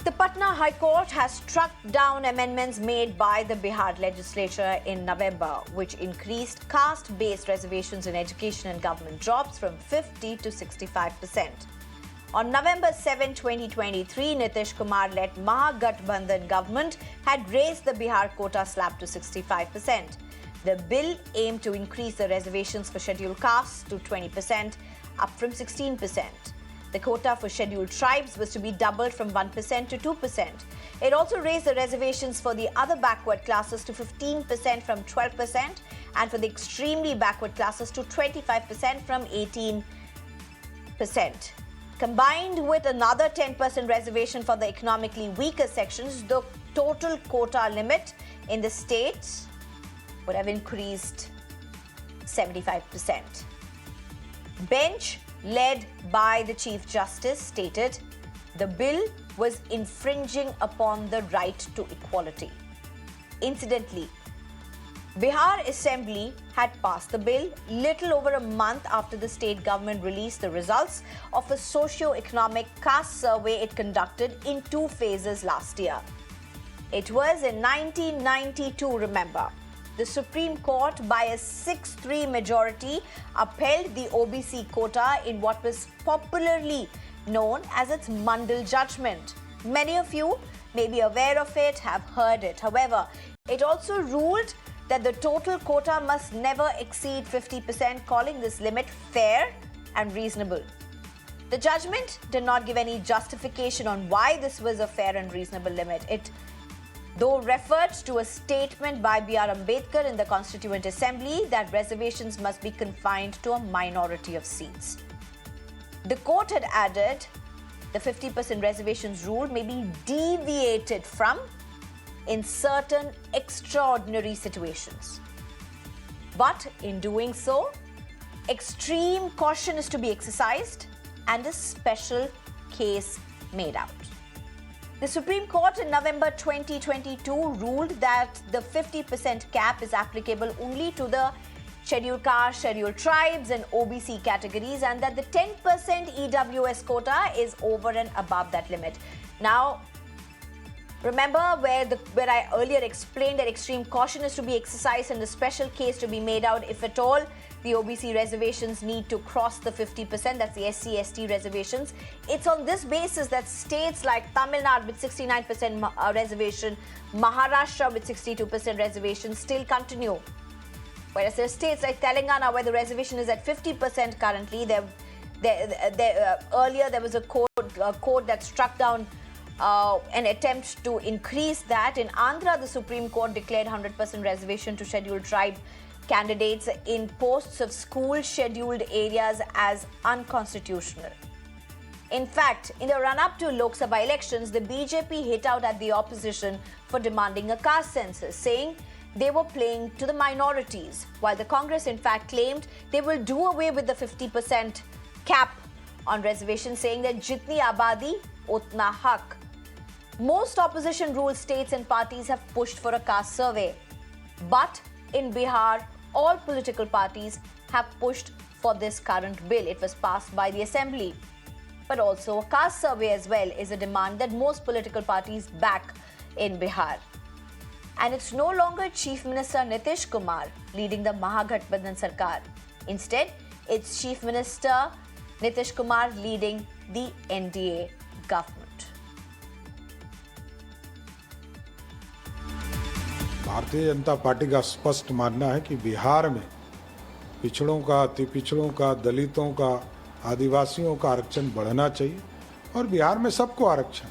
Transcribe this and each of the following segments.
The Patna High Court has struck down amendments made by the Bihar legislature in November, which increased caste-based reservations in education and government jobs from 50 to 65%. On November 7, 2023, Nitish Kumar-led Mahagathbandhan government had raised the Bihar quota slab to 65%. The bill aimed to increase the reservations for scheduled castes to 20%, up from 16%. The quota for scheduled tribes was to be doubled from 1% to 2%. It also raised the reservations for the other backward classes to 15% from 12% and for the extremely backward classes to 25% from 18%. Combined with another 10% reservation for the economically weaker sections, the total quota limit in the state would have increased 75%. Bench led by the Chief Justice stated the bill was infringing upon the right to equality. Incidentally, Bihar Assembly had passed the bill little over a month after the state government released the results of a socio-economic caste survey it conducted in 2 phases last year. It was in 1992, remember. The Supreme Court, by a 6-3 majority, upheld the OBC quota in what was popularly known as its Mandal judgment. Many of you may be aware of it, have heard it. However, it also ruled that the total quota must never exceed 50%, calling this limit fair and reasonable. The judgment did not give any justification on why this was a fair and reasonable limit. It though referred to a statement by B.R. Ambedkar in the Constituent Assembly that reservations must be confined to a minority of seats. The court had added the 50% reservations rule may be deviated from in certain extraordinary situations. But in doing so, extreme caution is to be exercised and a special case made out. The Supreme Court in November 2022 ruled that the 50% cap is applicable only to the scheduled caste, scheduled tribes and OBC categories, and that the 10% EWS quota is over and above that limit. Now, remember where I earlier explained that extreme caution is to be exercised and a special case to be made out if at all the OBC reservations need to cross the 50%, that's the SC/ST reservations. It's on this basis that states like Tamil Nadu with 69% reservation, Maharashtra with 62% reservation still continue. Whereas there are states like Telangana where the reservation is at 50% currently. Earlier there was a court that struck down an attempt to increase that. In Andhra, the Supreme Court declared 100% reservation to scheduled tribe candidates in posts of school scheduled areas as unconstitutional. In fact, in the run-up to Lok Sabha elections, the BJP hit out at the opposition for demanding a caste census, saying they were playing to the minorities, while the Congress in fact claimed they will do away with the 50% cap on reservations, saying that jitni abadi, utna hak. Most opposition ruled states and parties have pushed for a caste survey. But in Bihar, all political parties have pushed for this current bill. It was passed by the Assembly. But also a caste survey as well is a demand that most political parties back in Bihar. And it's no longer Chief Minister Nitish Kumar leading the Mahagathbandhan Sarkar. Instead, it's Chief Minister Nitish Kumar leading the NDA government. Bharatiya Janata party का स्पष्ट मानना है कि बिहार में पिछड़ों का, अति पिछड़ों का, दलितों का, आदिवासियों का आरक्षण बढ़ना चाहिए और बिहार में सबको आरक्षण।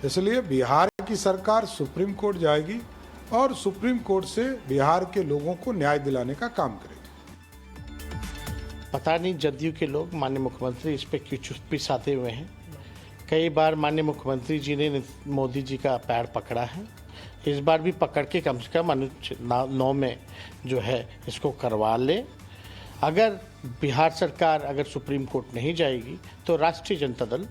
इसलिए बिहार की सरकार सुप्रीम कोर्ट जाएगी और सुप्रीम कोर्ट से बिहार के लोगों को न्याय दिलाने का काम करेगी। पता नहीं जदयू के लोग माननीय मुख्यमंत्री इस पे क्यों चुप्पी साधे हुए हैं। कई बार माननीय मुख्यमंत्री जी ने मोदी जी का पैर पकड़ा है, इस बार भी पकड़ के कम से कम अनुच्छेद 9 में जो है इसको करवा ले। अगर बिहार सरकार अगर सुप्रीम कोर्ट नहीं जाएगी तो राष्ट्रीय जनता दल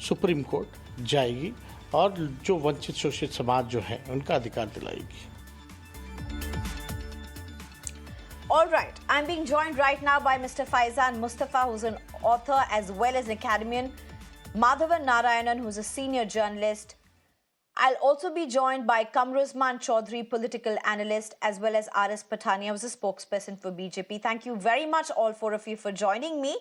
सुप्रीम कोर्ट जाएगी और जो वंचित शोषित समाज जो है उनका अधिकार दिलाएगी। All right, I'm being joined right now by Mr. Faizan Mustafa, who's an author as well as an academician, Madhavan Narayanan, who's a senior journalist, I'll also be joined by Kamruzman Chaudhary, political analyst, as well as R.S. Patania, who's a spokesperson for BJP. Thank you very much, all four of you, for joining me.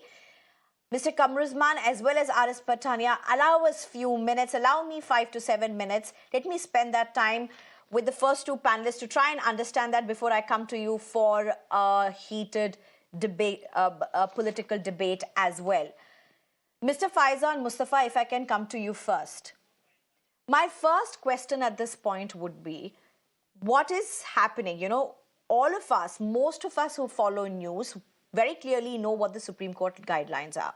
Mr. Kamruzman, as well as R.S. Patania, allow us few minutes, allow me 5 to 7 minutes. Let me spend that time with the first two panelists to try and understand that before I come to you for a heated debate, a political debate as well. Mr. Faizan Mustafa, if I can come to you first. My first question at this point would be, what is happening? You know, all of us, most of us who follow news very clearly know what the Supreme Court guidelines are,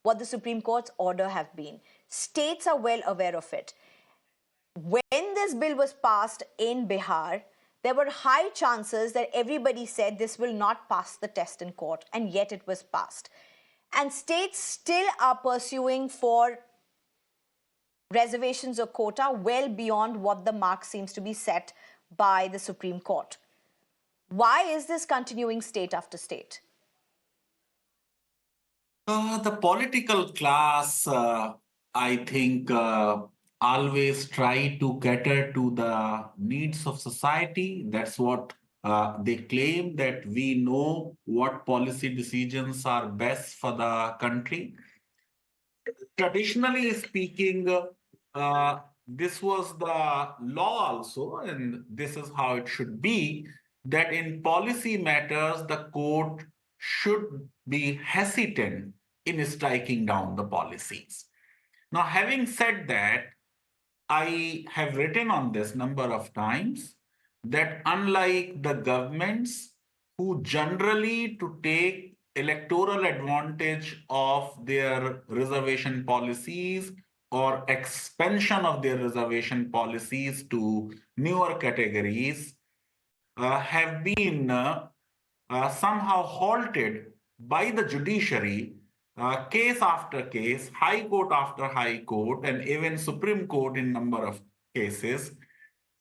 what the Supreme Court's order have been. States are well aware of it. When this bill was passed in Bihar, there were high chances that everybody said this will not pass the test in court, and yet it was passed. And states still are pursuing for reservations or quota well beyond what the mark seems to be set by the Supreme Court. Why is this continuing state after state? The political class, I think, always try to cater to the needs of society. That's what they claim, that we know what policy decisions are best for the country. Traditionally speaking, this was the law also, and this is how it should be, that in policy matters, the court should be hesitant in striking down the policies. Now, having said that, I have written on this number of times that unlike the governments who generally to take electoral advantage of their reservation policies or expansion of their reservation policies to newer categories, have been somehow halted by the judiciary, case after case, High Court after High Court, and even Supreme Court in number of cases,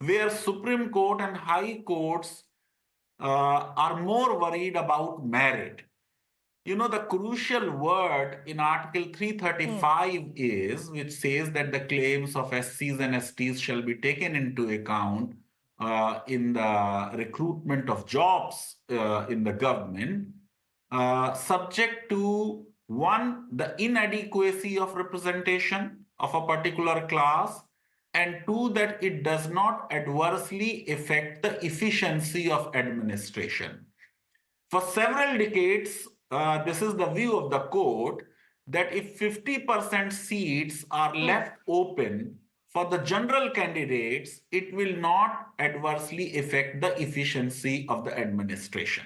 where Supreme Court and High Courts are more worried about merit. You know, the crucial word in Article 335 is, which says that the claims of SCs and STs shall be taken into account in the recruitment of jobs in the government, subject to one, the inadequacy of representation of a particular class, and two, that it does not adversely affect the efficiency of administration. For several decades, this is the view of the court, that if 50% seats are left open for the general candidates, it will not adversely affect the efficiency of the administration.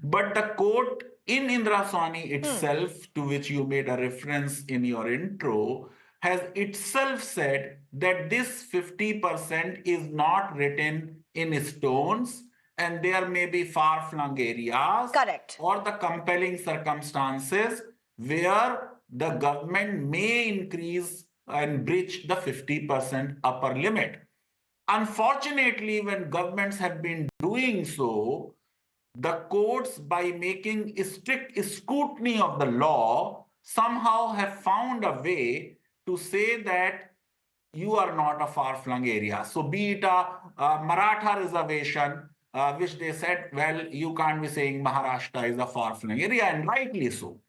But the court in Indraswamy itself, to which you made a reference in your intro, has itself said that this 50% is not written in stones, and there may be far-flung areas, Correct, or the compelling circumstances where the government may increase and breach the 50% upper limit. Unfortunately, when governments have been doing so, the courts, by making strict scrutiny of the law, somehow have found a way to say that you are not a far-flung area. So be it a Maratha reservation, which they said, well, you can't be saying Maharashtra is a far-flung area, and rightly so.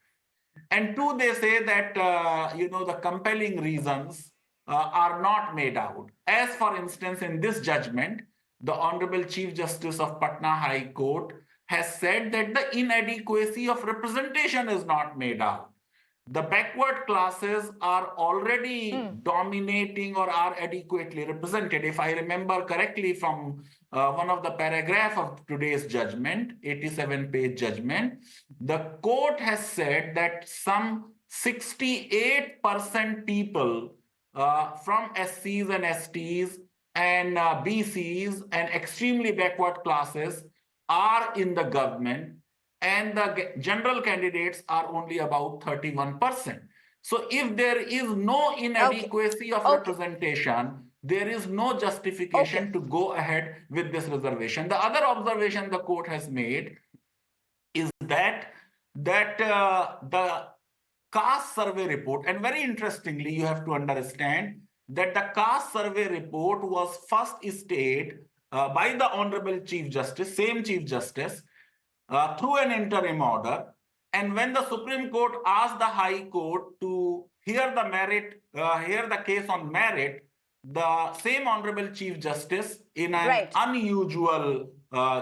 And two, they say that, the compelling reasons are not made out. As for instance, in this judgment, the Honorable Chief Justice of Patna High Court has said that the inadequacy of representation is not made out. The backward classes are already dominating or are adequately represented. If I remember correctly from one of the paragraphs of today's judgment, 87-page judgment, the court has said that some 68% people from SCs and STs and BCs and extremely backward classes are in the government, and the general candidates are only about 31%. So if there is no inadequacy of representation, there is no justification to go ahead with this reservation. The other observation the court has made is that the caste survey report, and very interestingly, you have to understand that the caste survey report was first stayed by the Honorable Chief Justice, same Chief Justice, through an interim order. And when the Supreme Court asked the High Court to hear the case on merit, the same Honorable Chief Justice, in an Right. unusual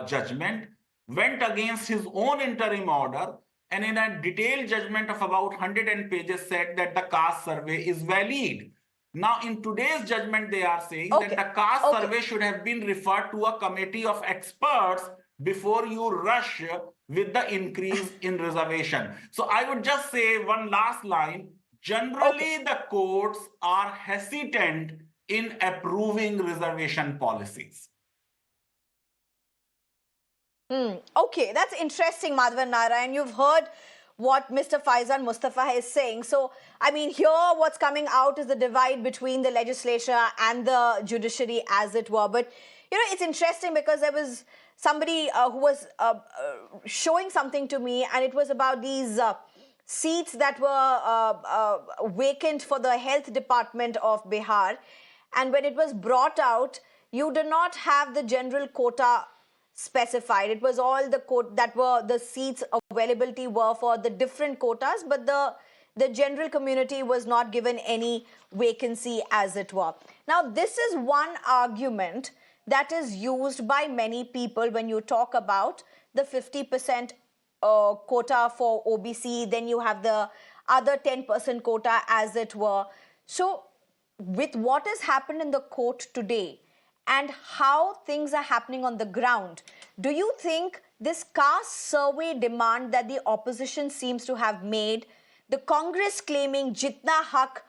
judgment, went against his own interim order and in a detailed judgment of about 100 pages said that the caste survey is valid. Now, in today's judgment, they are saying that the caste survey should have been referred to a committee of experts before you rush with the increase in reservation. So I would just say one last line. Generally, the courts are hesitant in approving reservation policies. Okay, that's interesting, Madhavan Narayanan. You've heard what Mr. Faizan Mustafa is saying. So, I mean, here what's coming out is the divide between the legislature and the judiciary, as it were. But, you know, it's interesting because there was somebody who was showing something to me, and it was about these seats that were vacant for the health department of Bihar. And when it was brought out, you did not have the general quota specified. It was all the that were the seats availability were for the different quotas, but the general community was not given any vacancy, as it were. Now, this is one argument that is used by many people when you talk about the 50% quota for OBC, then you have the other 10% quota, as it were. So, with what has happened in the court today, and how things are happening on the ground, do you think this caste survey demand that the opposition seems to have made, the Congress claiming jitna haq,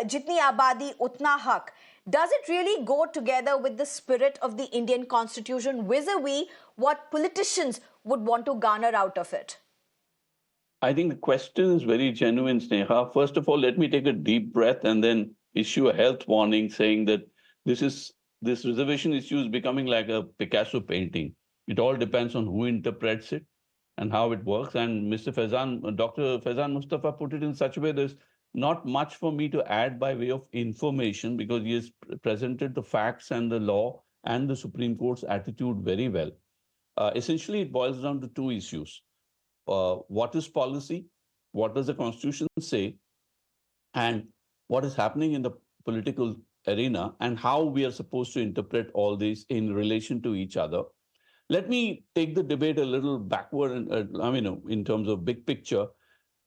jitni abadi utna haq, does it really go together with the spirit of the Indian Constitution vis-a-vis what politicians would want to garner out of it? I think the question is very genuine, Sneha. First of all, let me take a deep breath and then issue a health warning saying that this reservation issue is becoming like a Picasso painting. It all depends on who interprets it and how it works. And Dr. Faizan Mustafa put it in such a way there's not much for me to add by way of information because he has presented the facts and the law and the Supreme Court's attitude very well. Essentially, it boils down to two issues. What is policy? What does the Constitution say? And what is happening in the political arena and how we are supposed to interpret all these in relation to each other. Let me take the debate a little backward in terms of big picture.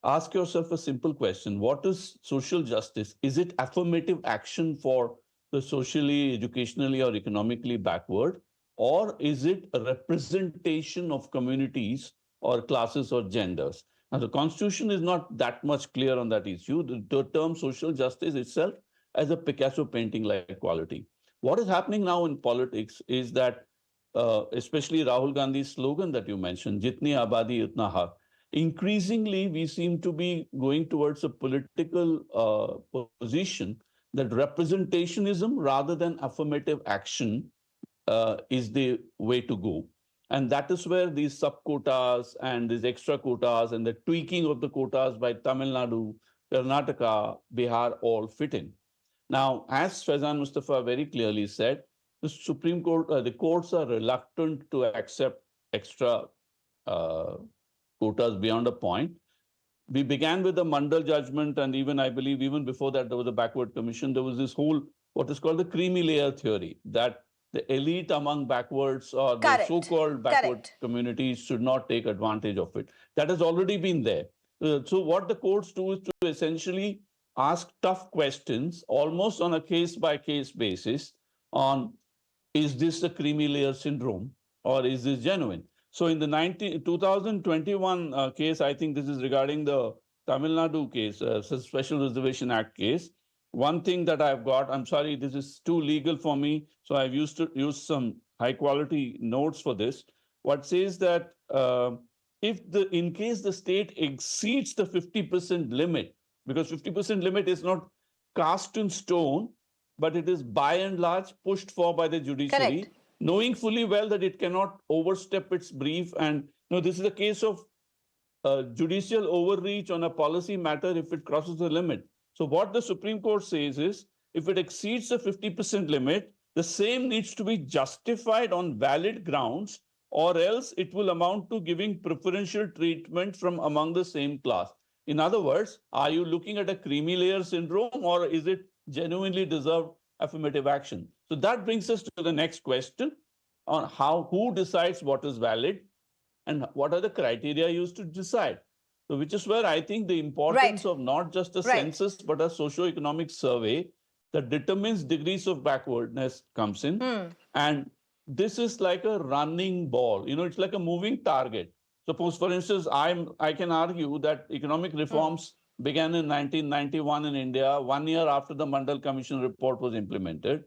Ask yourself a simple question. What is social justice? Is it affirmative action for the socially, educationally, or economically backward? Or is it a representation of communities or classes or genders? Now, the Constitution is not that much clear on that issue. The term social justice itself as a Picasso painting-like quality. What is happening now in politics is that, especially Rahul Gandhi's slogan that you mentioned, Jitni Abadi Utna Haq, increasingly we seem to be going towards a political position that representationism rather than affirmative action is the way to go. And that is where these sub-quotas and these extra quotas and the tweaking of the quotas by Tamil Nadu, Karnataka, Bihar all fit in. Now, as Faizan Mustafa very clearly said, the Supreme Court, the courts are reluctant to accept extra quotas beyond a point. We began with the Mandal judgment, and even I believe even before that there was a backward commission. There was this whole what is called the creamy layer theory that the elite among backwards or the so-called backward communities should not take advantage of it. That has already been there. So what the courts do is to essentially ask tough questions, almost on a case-by-case basis, on is this a creamy layer syndrome or is this genuine? So in the 2021 case, I think this is regarding the Tamil Nadu case, Special Reservation Act case. One thing that I've got, I'm sorry, this is too legal for me, so I've used some high-quality notes for this. What says that in case the state exceeds the 50% limit, because 50% limit is not cast in stone, but it is by and large pushed for by the judiciary, knowing fully well that it cannot overstep its brief. And this is a case of judicial overreach on a policy matter if it crosses the limit. So what the Supreme Court says is, if it exceeds the 50% limit, the same needs to be justified on valid grounds, or else it will amount to giving preferential treatment from among the same class. In other words, are you looking at a creamy layer syndrome, or is it genuinely deserved affirmative action? So that brings us to the next question on who decides what is valid and what are the criteria used to decide. So which is where I think the importance Right. of not just a Right. census, but a socio-economic survey that determines degrees of backwardness comes in. And this is like a running ball, it's like a moving target. Suppose, for instance, I can argue that economic reforms began in 1991 in India, 1 year after the Mandal Commission report was implemented.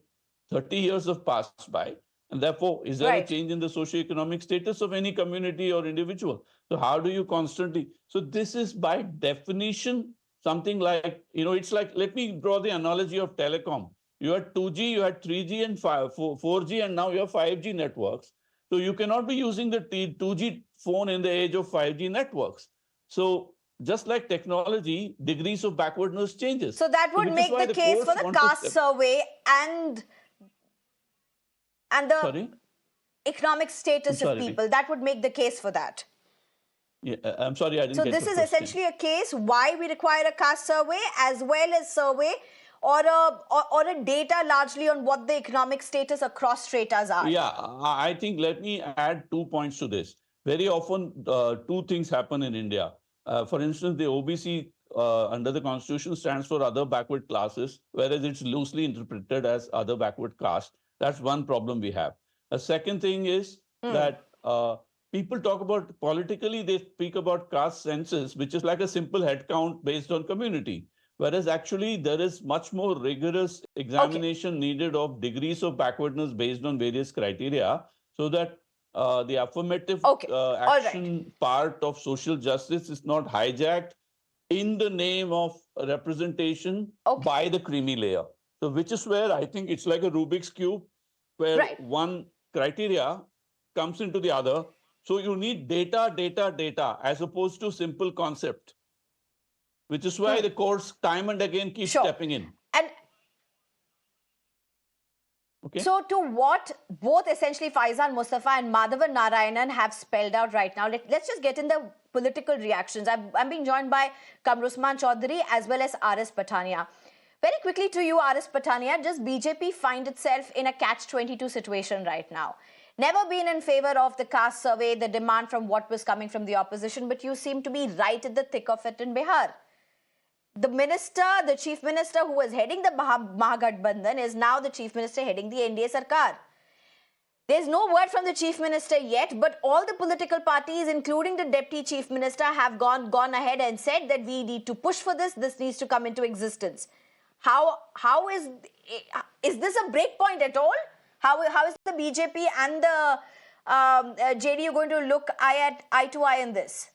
30 years have passed by. And therefore, is there a Right. change in the socio-economic status of any community or individual? So how do you constantly? So this is by definition something like, it's like, let me draw the analogy of telecom. You had 2G, you had 3G and 4G, and now you have 5G networks. So you cannot be using the 2G phone in the age of 5G networks. So just like technology, degrees of backwardness changes. So that would make the case for the caste survey and the economic status of people. That would make the case for that. Yeah, I'm sorry, I didn't So get the this is question. essentially a case why we require a caste survey as well as survey or a data largely on what the economic status across stratas are. Yeah, I think let me add 2 points to this. Very often, two things happen in India. For instance, the OBC under the constitution stands for other backward classes, whereas it's loosely interpreted as other backward caste. That's one problem we have. A second thing is that people talk about, politically, they speak about caste census, which is like a simple head count based on community. Whereas actually there is much more rigorous examination needed of degrees of backwardness based on various criteria, so that the affirmative action part of social justice is not hijacked in the name of representation by the creamy layer. So which is where I think it's like a Rubik's Cube, where one criteria comes into the other. So you need data, as opposed to simple concept. Which is why the courts time and again keep stepping in. And so to what both essentially Faizan Mustafa and Madhavan Narayanan have spelled out right now, let's just get in the political reactions. I'm being joined by Kamrusman Chaudhary as well as R.S. Patania. Very quickly to you, R.S. Patania, does BJP find itself in a catch-22 situation right now? Never been in favor of the caste survey, the demand from what was coming from the opposition, but you seem to be right at the thick of it in Bihar. The chief minister who was heading the Mahagathbandhan is now the chief minister heading the NDA Sarkar. There's no word from the chief minister yet, but all the political parties, including the deputy chief minister, have gone ahead and said that we need to push for this. This needs to come into existence. How is this a break point at all? How is the BJP and the JDU going to look eye to eye in this?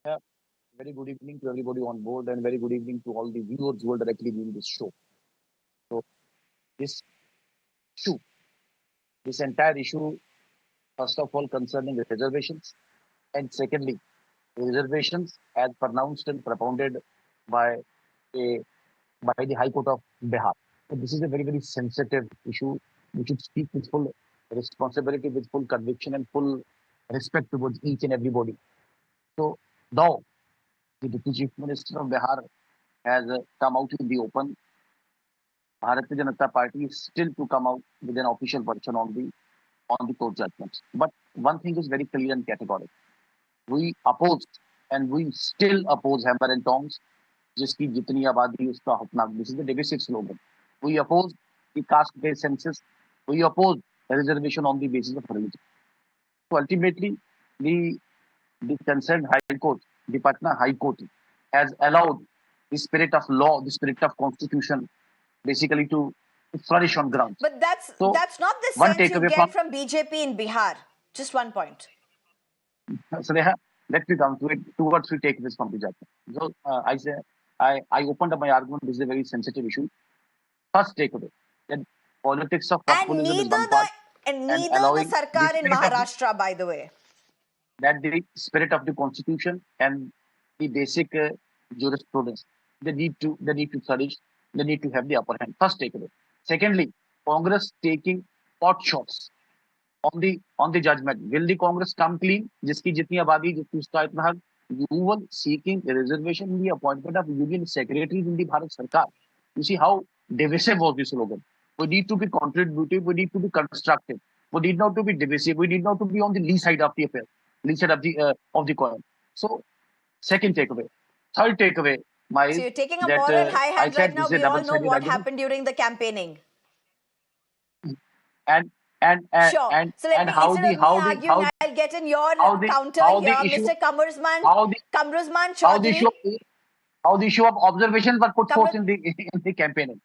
Yeah. Very good evening to everybody on board, and very good evening to all the viewers who are directly viewing this show. So, this entire issue, first of all, concerning the reservations, and secondly, the reservations as pronounced and propounded by the High Court of Bihar. So this is a very, very sensitive issue. We should speak with full responsibility, with full conviction, and full respect towards each and everybody. So now, the Deputy Chief Minister of Bihar has come out in the open. Bharatiya Janata Party is still to come out with an official version on the court judgments. But one thing is very clear and categorical. We opposed and we still oppose hammer and tongs. Jiski jitni abadi uska hukna. This is the divisive slogan. We oppose the caste-based census. We oppose the reservation on the basis of religion. So ultimately, the concerned High Court, the Patna High Court, has allowed the spirit of law, the spirit of constitution, basically to flourish on ground. But that's not the sense you get from BJP in Bihar. Just one point. Sneha, let me come to it. Towards we take this from the judgment. So I opened up my argument. This is a very sensitive issue. First takeaway that politics of populism is one part. And neither the Sarkar in Maharashtra, by the way. That the spirit of the constitution and the basic jurisprudence, they need to flourish. they need to have the upper hand. First takeaway. Secondly, Congress taking pot shots on the judgment. Will the Congress come clean? Jiski jitni abadi, jiski uska itna haq. You were seeking a reservation in the appointment of union secretaries in the Bharat Sarkar. You see how divisive was this slogan. We need to be contributive. We need to be constructive. We need not to be divisive. We need not to be on the lee side of the affair, lee side of the coin. So, second takeaway. Third takeaway, So my you're taking a that moral high I hand right said now. this is a We all know double-sided what argument. happened during the campaigning. And and and Sure. and So let and me, instead of me arguing, I'll get in your counter how the here, issue Mr. how the Kamruzman how the Chaudhary. issue how the issue of observations were put forth Kamruz, in the campaigning,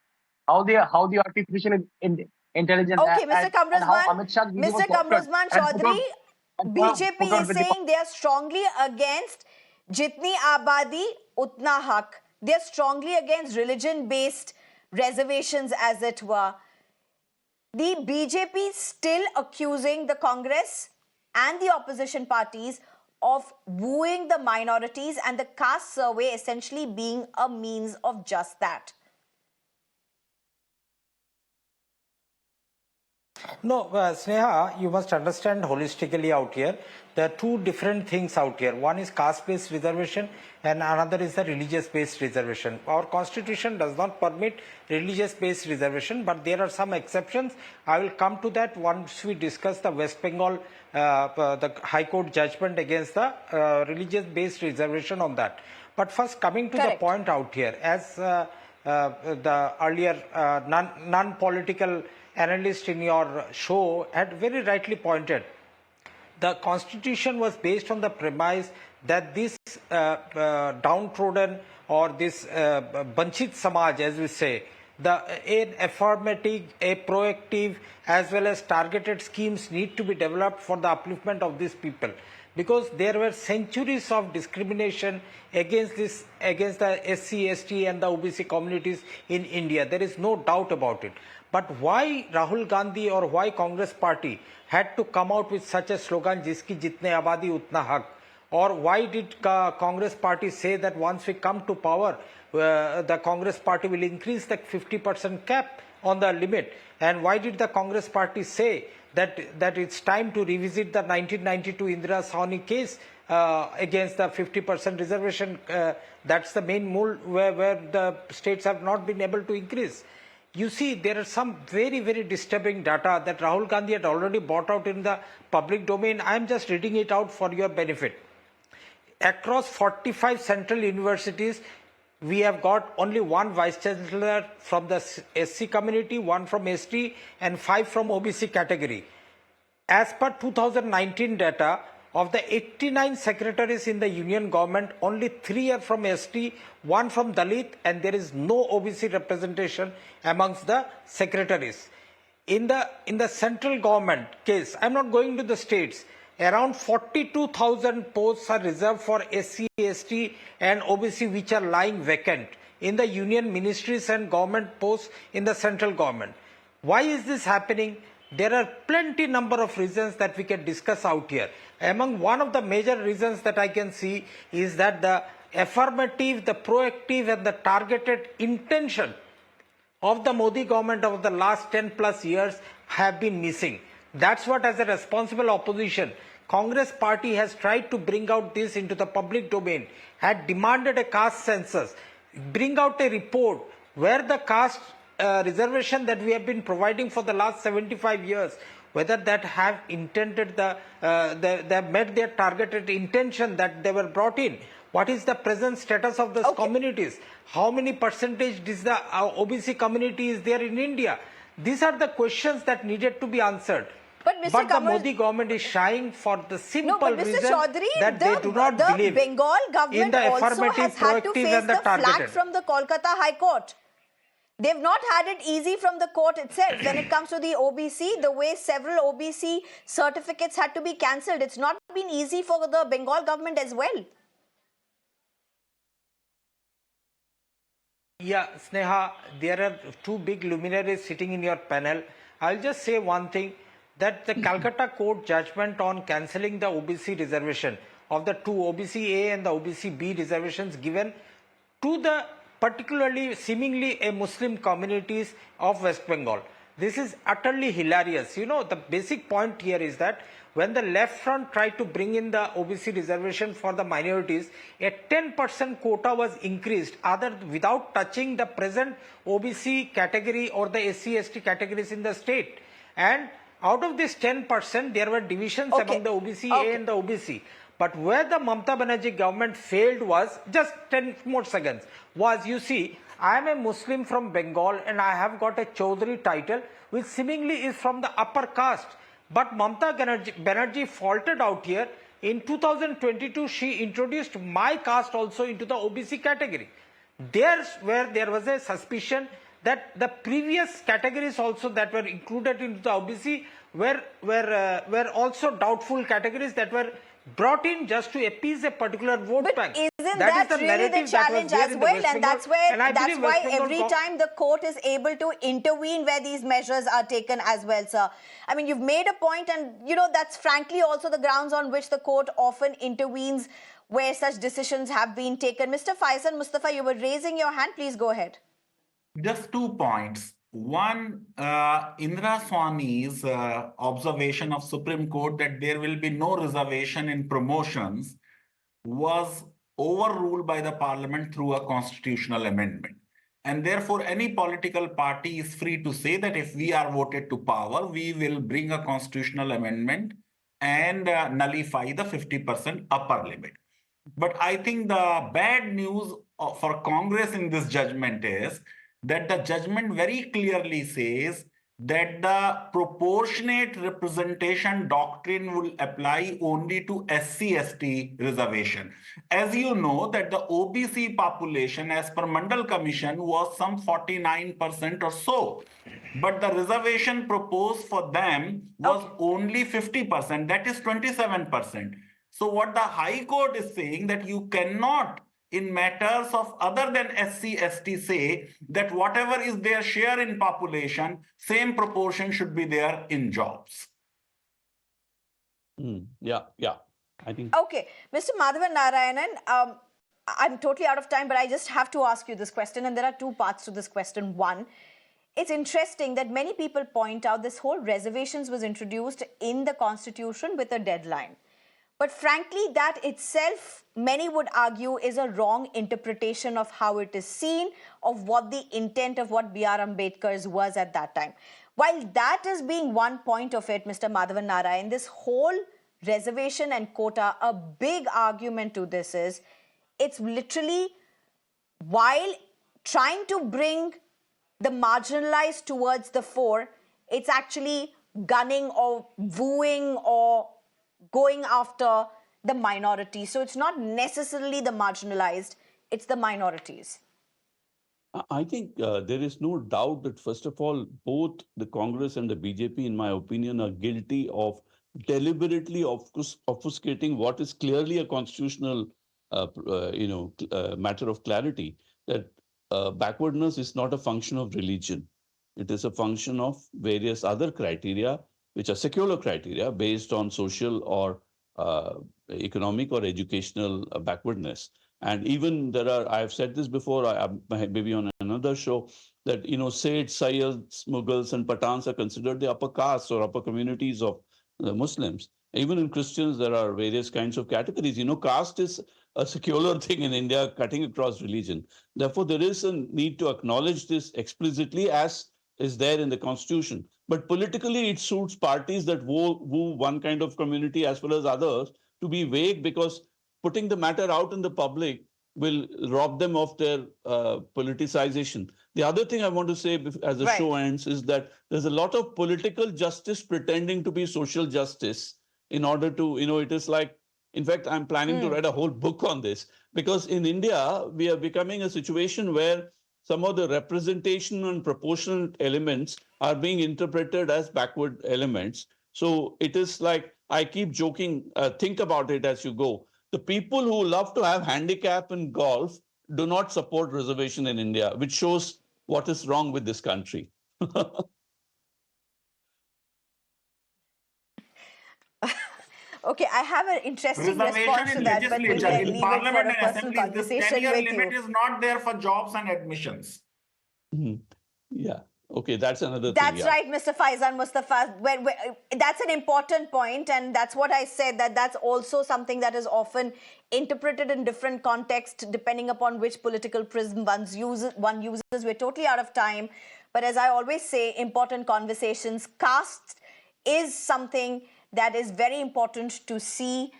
how the artificial intelligence okay, Mr. and how Kamruzman, Amit Shah's video was Mr. captured Kamruzman and put Chaudhary, on BJP put on is with the saying they are strongly against Jitni Abadi Utna Hak. They are strongly against religion-based reservations, as it were. The BJP still accusing the Congress and the opposition parties of wooing the minorities, and the caste survey essentially being a means of just that. No, Sneha, you must understand holistically out here. There are two different things out here. One is caste-based reservation and another is the religious-based reservation. Our constitution does not permit religious-based reservation, but there are some exceptions. I will come to that once we discuss the West Bengal, the High Court judgment against the religious-based reservation on that. But first, coming to Correct. the point out here, as the earlier non-political analyst in your show had very rightly pointed, the constitution was based on the premise that this downtrodden or this Banchit Samaj, as we say, an affirmative, a proactive as well as targeted schemes need to be developed for the upliftment of these people, because there were centuries of discrimination against the SC, ST and the OBC communities in India. There is no doubt about it. But why Rahul Gandhi or why Congress party had to come out with such a slogan, Jiski Jitne Abadi Utna Haq? Or why did Congress party say that once we come to power, the Congress party will increase the 50% cap on the limit? And why did the Congress party say that it's time to revisit the 1992 Indira Sawhney case against the 50% reservation? That's the main mold where the states have not been able to increase. You see, there are some very, very disturbing data that Rahul Gandhi had already brought out in the public domain. I am just reading it out for your benefit. Across 45 central universities, we have got only one vice chancellor from the SC community, one from ST, and 5 from OBC category. As per 2019 data, of the 89 secretaries in the union government, only 3 are from ST, 1 from Dalit, and there is no OBC representation amongst the secretaries. In the central government case, I'm not going to the states, around 42,000 posts are reserved for SC, ST and OBC, which are lying vacant in the union ministries and government posts in the central government. Why is this happening? There are plenty number of reasons that we can discuss out here. Among one of the major reasons that I can see is that the affirmative, the proactive and the targeted intention of the Modi government over the last 10 plus years have been missing. That's what, as a responsible opposition, Congress party has tried to bring out this into the public domain, had demanded a caste census, bring out a report where the caste reservation that we have been providing for the last 75 years, whether that have intended they met their targeted intention that they were brought in. What is the present status of those communities? How many percentage is the OBC community is there in India? These are the questions that needed to be answered. But the Modi government is shying for the simple reason that they do not believe the Bengal government in the also affirmative, has had to proactive face and the the flag targeted. from the Kolkata High Court. They've not had it easy from the court itself. When it comes to the OBC, the way several OBC certificates had to be cancelled, it's not been easy for the Bengal government as well. Yeah, Sneha, there are two big luminaries sitting in your panel. I'll just say one thing, that the Calcutta court judgment on cancelling the OBC reservation of the two OBC A and the OBC B reservations given to the particularly seemingly a Muslim communities of West Bengal. This is utterly hilarious. You know, the basic point here is that when the left front tried to bring in the OBC reservation for the minorities, a 10% quota was increased without touching the present OBC category or the SC/ST categories in the state. And out of this 10%, there were divisions among the OBC A and the OBC. But where the Mamata Banerjee government failed was, just 10 more seconds, was, you see, I am a Muslim from Bengal and I have got a Chaudhary title, which seemingly is from the upper caste. But Mamata Banerjee faltered out here. In 2022, she introduced my caste also into the OBC category. There's where there was a suspicion that the previous categories also that were included into the OBC were also doubtful categories that were brought in just to appease a particular vote bank. Isn't that really the challenge as well? And that's why every time the court is able to intervene where these measures are taken as well, sir. I mean, you've made a point, and you know that's frankly also the grounds on which the court often intervenes where such decisions have been taken. Mr. Faizan Mustafa, you were raising your hand. Please go ahead. Just 2 points. One, Indra Swami's observation of Supreme Court that there will be no reservation in promotions was overruled by the parliament through a constitutional amendment. And therefore, any political party is free to say that if we are voted to power, we will bring a constitutional amendment and nullify the 50% upper limit. But I think the bad news for Congress in this judgment is that the judgment very clearly says that the proportionate representation doctrine will apply only to SC/ST reservation. As you know, that the OBC population as per Mandal Commission was some 49% or so. But the reservation proposed for them was only 50%, that is 27%. So what the High Court is saying that you cannot in matters of other than SC/ST say that whatever is their share in population, same proportion should be there in jobs. Yeah. I think. Okay, Mr. Madhavan Narayanan, I'm totally out of time, but I just have to ask you this question, and there are 2 parts to this question. One, it's interesting that many people point out this whole reservations was introduced in the Constitution with a deadline. But frankly, that itself, many would argue, is a wrong interpretation of how it is seen, of what the intent of what B.R. Ambedkar's was at that time. While that is being one point of it, Mr. Madhavan Narayan, this whole reservation and quota, a big argument to this is, it's literally, while trying to bring the marginalized towards the fore, it's actually gunning or wooing or going after the minority. So it's not necessarily the marginalized, it's the minorities. I think there is no doubt that, first of all, both the Congress and the BJP, in my opinion, are guilty of deliberately obfuscating what is clearly a constitutional matter of clarity, that backwardness is not a function of religion. It is a function of various other criteria, which are secular criteria based on social or economic or educational backwardness. And even there are, I've said this before, maybe on another show, that, Sayyid, Sayyids, Mughals and Pathans are considered the upper castes or upper communities of the Muslims. Even in Christians, there are various kinds of categories. Caste is a secular thing in India, cutting across religion. Therefore, there is a need to acknowledge this explicitly, as is there in the Constitution. But politically, it suits parties that woo one kind of community as well as others to be vague, because putting the matter out in the public will rob them of their politicization. The other thing I want to say as the show ends is that there's a lot of political justice pretending to be social justice in order to, it is like, in fact, I'm planning to write a whole book on this, because in India, we are becoming a situation where some of the representation and proportional elements are being interpreted as backward elements. So it is like, I keep joking, think about it as you go. The people who love to have handicap in golf do not support reservation in India, which shows what is wrong with this country. Okay, I have an interesting response Reservation to in that, but we'll legislature, leave in it for parliament a and personal assemblies, this conversation 10-year with limit you. is not there for jobs and admissions. Yeah. Okay, that's another thing. That's Yeah. right, Mr. Faizan Mustafa. That's an important point, and that's what I said, that that's also something that is often interpreted in different contexts depending upon which political prism one uses. We're totally out of time. But as I always say, important conversations. Caste is something that is very important to see,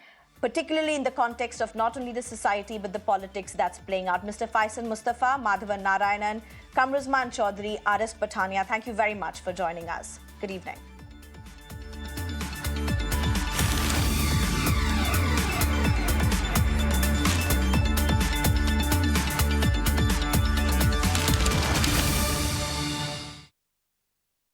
particularly in the context of not only the society but the politics that's playing out. Mr. Faizan Mustafa, Madhavan Narayanan, Kamruzman Chaudhary, R.S. Pathania, thank you very much for joining us. Good evening.